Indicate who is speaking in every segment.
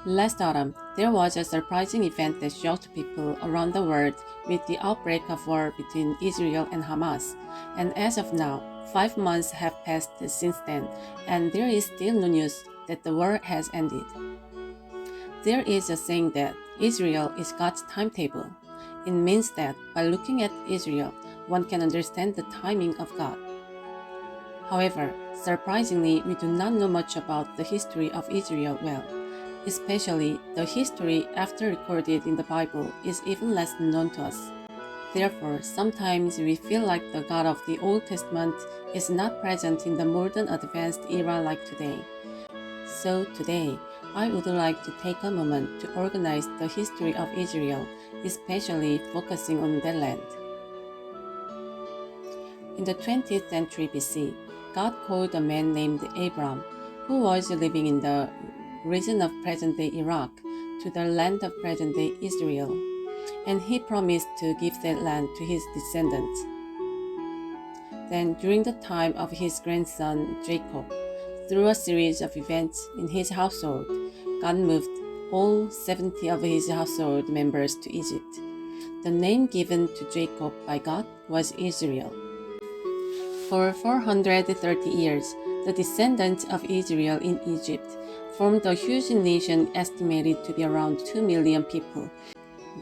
Speaker 1: Last autumn, there was a surprising event that shocked people around the world with the outbreak of war between Israel and Hamas. And as of now, 5 months have passed since then, and there is still no news that the war has ended. There is a saying that Israel is God's timetable. It means that by looking at Israel, one can understand the timing of God. However, surprisingly, we do not know much about the history of Israel well. Especially, the history after recorded in the Bible is even less known to us. Therefore, sometimes we feel like the God of the Old Testament is not present in the modern advanced era like today. So today, I would like to take a moment to organize the history of Israel, especially focusing on that land. In the 20th century BC, God called a man named Abram, who was living in the region of present-day Iraq, to the land of present-day Israel, and he promised to give that land to his descendants. Then, during the time of his grandson Jacob, through a series of events in his household, God moved all 70 of his household members to Egypt. The name given to Jacob by God was Israel. For 430 years, the descendants of Israel in Egypt formed a huge nation estimated to be around 2 million people.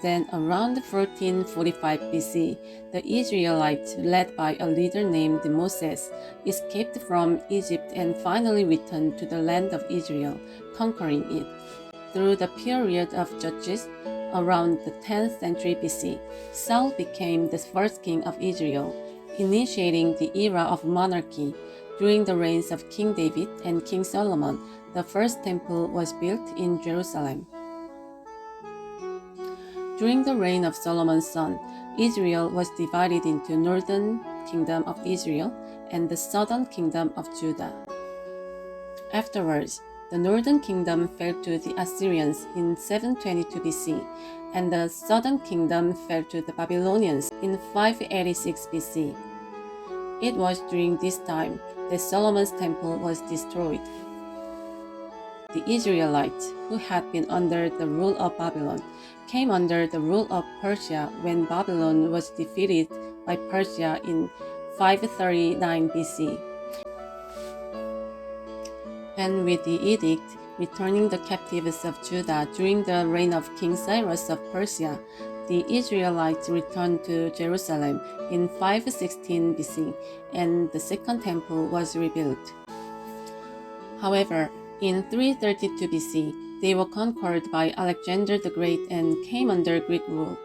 Speaker 1: Then, around 1445 BC, the Israelites, led by a leader named Moses, escaped from Egypt and finally returned to the land of Israel, conquering it. Through the period of Judges, around the 10th century BC, Saul became the first king of Israel, initiating the era of monarchy. During the reigns of King David and King Solomon, the first temple was built in Jerusalem. During the reign of Solomon's son, Israel was divided into northern kingdom of Israel and the southern kingdom of Judah. Afterwards, the northern kingdom fell to the Assyrians in 722 BC, and the southern kingdom fell to the Babylonians in 586 BC. It was during this time that Solomon's temple was destroyed. The Israelites, who had been under the rule of Babylon, came under the rule of Persia when Babylon was defeated by Persia in 539 BC. And with the edict returning the captives of Judah during the reign of King Cyrus of Persia, the Israelites returned to Jerusalem in 516 BC, and the second temple was rebuilt. However, in 332 BC, they were conquered by Alexander the Great and came under Greek rule.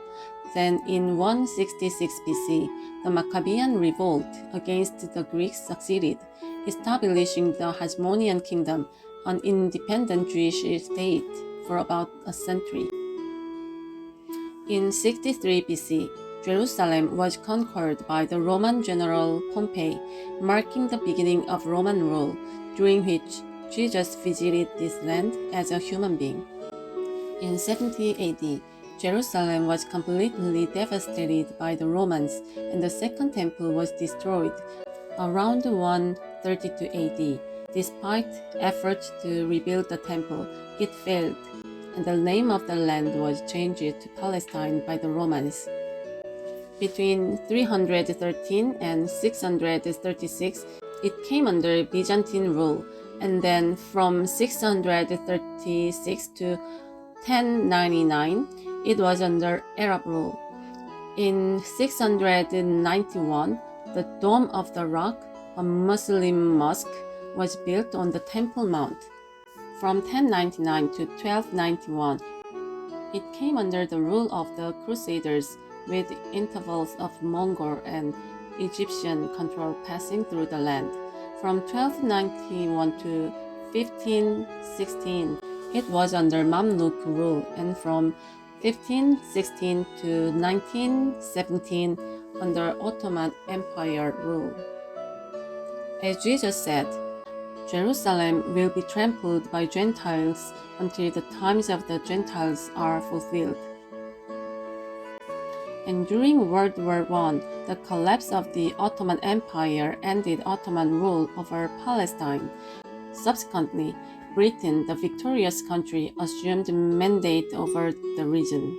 Speaker 1: Then in 166 BC, the Maccabean revolt against the Greeks succeeded, establishing the Hasmonean kingdom, an independent Jewish state, for about a century. In 63 BC, Jerusalem was conquered by the Roman general Pompey, marking the beginning of Roman rule, during which Jesus visited this land as a human being. In 70 AD, Jerusalem was completely devastated by the Romans, and the Second Temple was destroyed. Around 132 AD, despite efforts to rebuild the temple, it failed, and the name of the land was changed to Palestine by the Romans. Between 313 and 636, it came under Byzantine rule, and then from 636 to 1099, it was under Arab rule. In 691, the Dome of the Rock, a Muslim mosque, was built on the Temple Mount. From 1099 to 1291, it came under the rule of the Crusaders, with intervals of Mongol and Egyptian control passing through the land. From 1291 to 1516, it was under Mamluk rule, and from 1516 to 1917, under Ottoman Empire rule. As Jesus said, Jerusalem will be trampled by Gentiles until the times of the Gentiles are fulfilled. And during World War I, the collapse of the Ottoman Empire ended Ottoman rule over Palestine. Subsequently, Britain, the victorious country, assumed mandate over the region.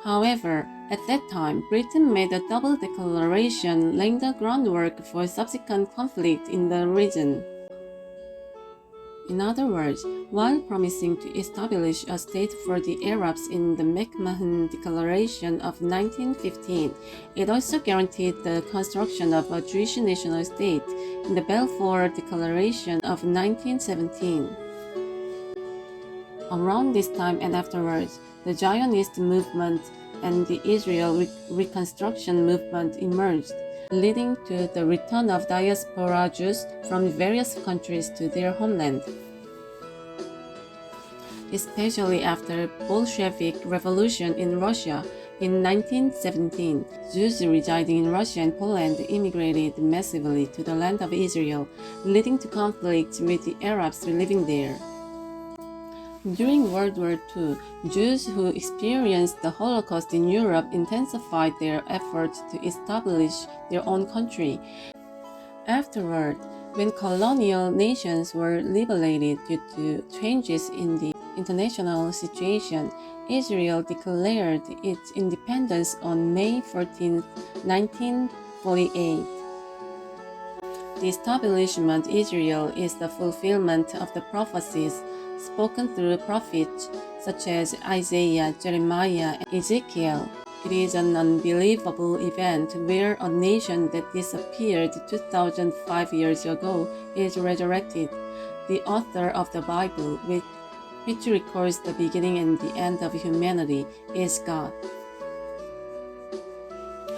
Speaker 1: However, at that time, Britain made a double declaration laying the groundwork for subsequent conflict in the region. In other words, while promising to establish a state for the Arabs in the McMahon Declaration of 1915, it also guaranteed the construction of a Jewish national state in the Balfour Declaration of 1917. Around this time and afterwards, the Zionist movement and the Israel Reconstruction movement emerged, leading to the return of diaspora Jews from various countries to their homeland. Especially after Bolshevik Revolution in Russia in 1917, Jews residing in Russia and Poland immigrated massively to the land of Israel, leading to conflicts with the Arabs living there. During World War II, Jews who experienced the Holocaust in Europe intensified their efforts to establish their own country. Afterward, when colonial nations were liberated due to changes in the international situation, Israel declared its independence on May 14, 1948. The establishment of Israel is the fulfillment of the prophecies spoken through prophets such as Isaiah, Jeremiah, and Ezekiel. It is an unbelievable event where a nation that disappeared 2,005 years ago is resurrected. The author of the Bible, which records the beginning and the end of humanity, is God.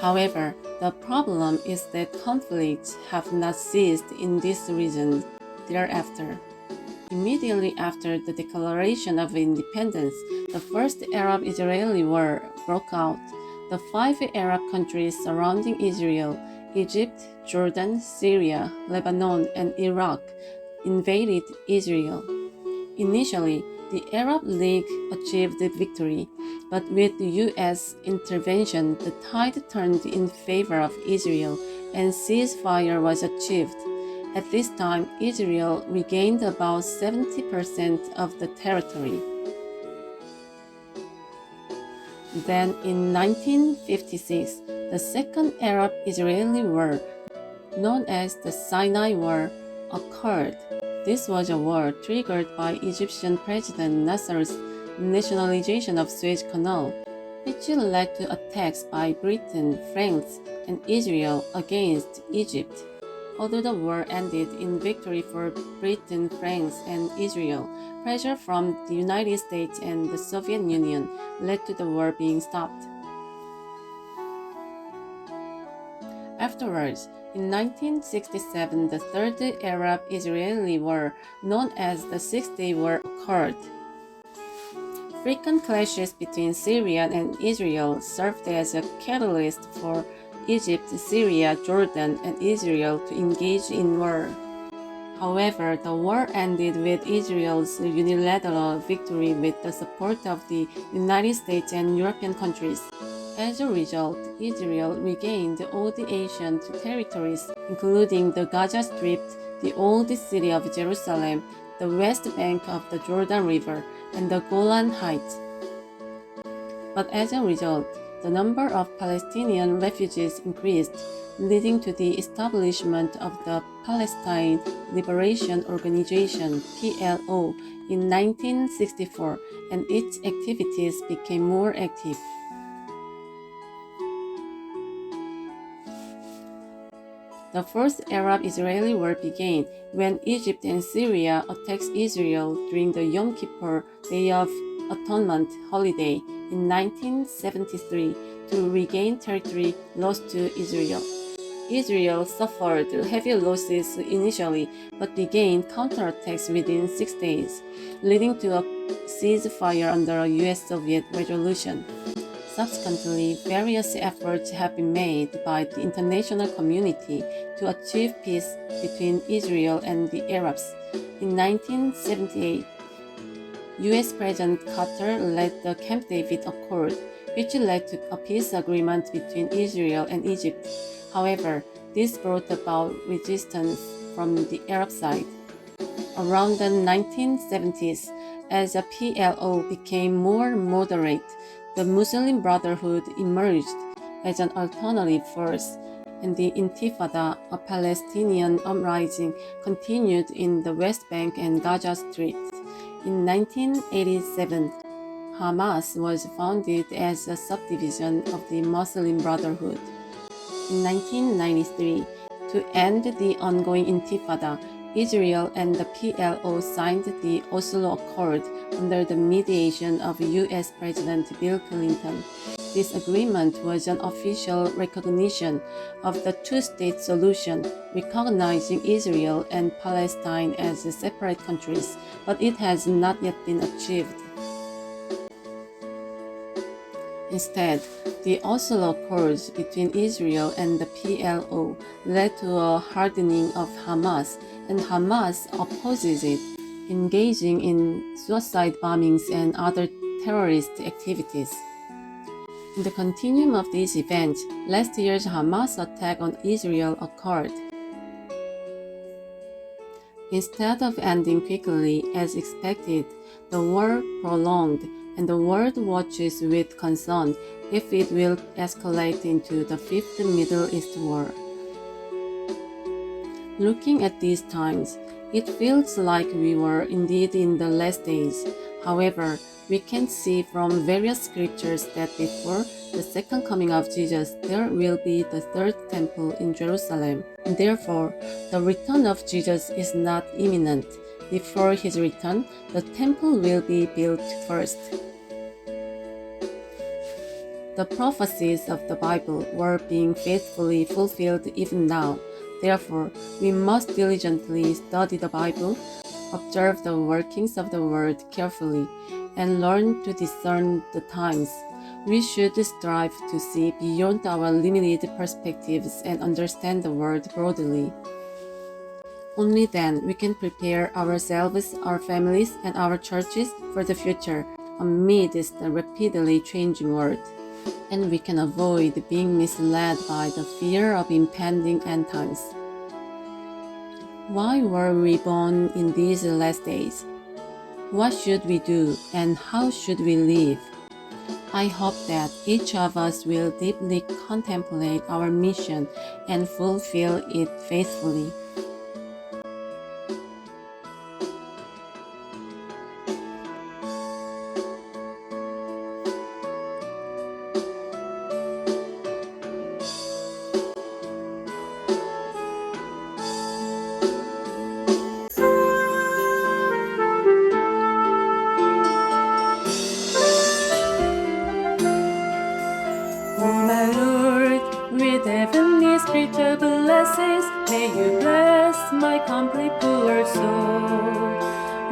Speaker 1: However, the problem is that conflicts have not ceased in this region thereafter. Immediately after the Declaration of Independence, the First Arab-Israeli War broke out. The 5 Arab countries surrounding Israel, Egypt, Jordan, Syria, Lebanon, and Iraq, invaded Israel. Initially, the Arab League achieved victory, but with the U.S. intervention, the tide turned in favor of Israel and ceasefire was achieved. At this time, Israel regained about 70% of the territory. Then, in 1956, the Second Arab-Israeli War, known as the Sinai War, occurred. This was a war triggered by Egyptian President Nasser's nationalization of Suez Canal, which led to attacks by Britain, France, and Israel against Egypt. Although the war ended in victory for Britain, France, and Israel, pressure from the United States and the Soviet Union led to the war being stopped. Afterwards, in 1967, the Third Arab-Israeli War, known as the Six-Day War, occurred. Frequent clashes between Syria and Israel served as a catalyst for Egypt, Syria, Jordan, and Israel to engage in war. However, the war ended with Israel's unilateral victory with the support of the United States and European countries. As a result, Israel regained all the ancient territories, including the Gaza Strip, the old city of Jerusalem, the west bank of the Jordan River, and the Golan Heights. But as a result, the number of Palestinian refugees increased, leading to the establishment of the Palestine Liberation Organization (PLO) in 1964, and its activities became more active. The First Arab-Israeli War began when Egypt and Syria attacked Israel during the Yom Kippur Day of Atonement holiday in 1973 to regain territory lost to Israel. Israel suffered heavy losses initially, but began counterattacks within 6 days, leading to a ceasefire under a US-Soviet resolution. Subsequently, various efforts have been made by the international community to achieve peace between Israel and the Arabs. In 1978, U.S. President Carter led the Camp David Accord, which led to a peace agreement between Israel and Egypt. However, this brought about resistance from the Arab side. Around the 1970s, as the PLO became more moderate, the Muslim Brotherhood emerged as an alternative force, and the Intifada, a Palestinian uprising, continued in the West Bank and Gaza Strip. In 1987, Hamas was founded as a subdivision of the Muslim Brotherhood. In 1993, to end the ongoing Intifada, Israel and the PLO signed the Oslo Accord under the mediation of US President Bill Clinton. This agreement was an official recognition of the two-state solution, recognizing Israel and Palestine as separate countries, but it has not yet been achieved. Instead, the Oslo Accords between Israel and the PLO led to a hardening of Hamas, and Hamas opposes it, engaging in suicide bombings and other terrorist activities. In the continuum of these events, last year's Hamas attack on Israel occurred. Instead of ending quickly as expected, the war prolonged, and the world watches with concern if it will escalate into the Fifth Middle East War. Looking at these times, it feels like we were indeed in the last days. However, we can see from various scriptures that before the second coming of Jesus, there will be the third temple in Jerusalem. Therefore, the return of Jesus is not imminent. Before his return, the temple will be built first. The prophecies of the Bible were being faithfully fulfilled even now. Therefore, we must diligently study the Bible, observe the workings of the Word carefully, and learn to discern the times. We should strive to see beyond our limited perspectives and understand the Word broadly. Only then we can prepare ourselves, our families, and our churches for the future amidst the rapidly changing world. And we can avoid being misled by the fear of impending end times. Why were we born in these last days? What should we do and how should we live? I hope that each of us will deeply contemplate our mission and fulfill it faithfully.
Speaker 2: With heavenly spiritual blessings, may you bless my complete poor soul.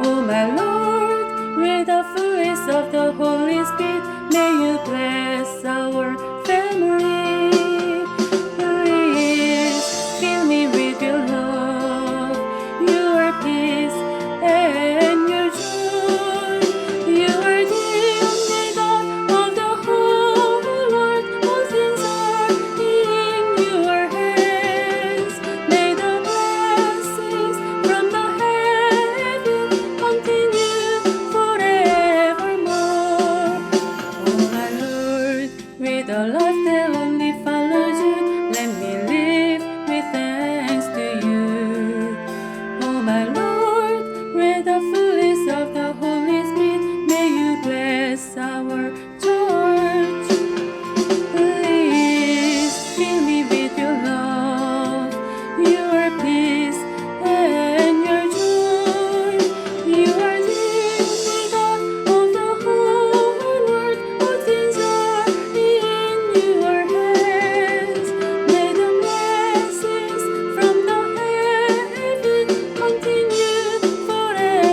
Speaker 2: Oh my Lord, with the fullness of the Holy Spirit, may you bless our family. Please fill me with your love, your peace, and your joy. You are the only God of the whole world. All things are in your hands. May the blessings from the heaven continue forevermore. Oh my Lord, with a life that only follows you, let me live with thanks to you. Oh my Lord, with the fullness of the Holy Spirit, may you bless our church. Please fill me with your love, your peace, and your joy. You are the only God of the whole world. All things are in your hands. May the blessings from the heaven continue forevermore.